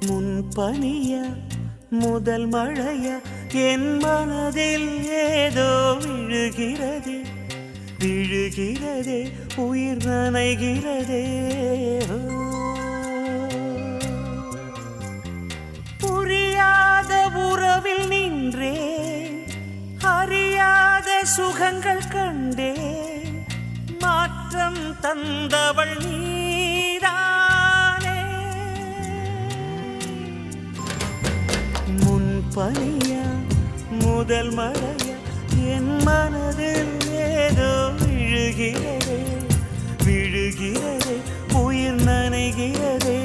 முன்பனிய முதல் மழைய என் மனதில் ஏதோ விழுகிறதே விழுகிறதே உயிர் நனைகிறதே புரியாத உறவில் நின்றேன் அறியாத சுகங்கள் கண்டேன் மாற்றம் தந்தவள் நீதானே முன்பனியா முதல் மழையா என் மனதில் ஏதோ விழுகிறதே விழுகிறதே உயிர் நனைகிறதே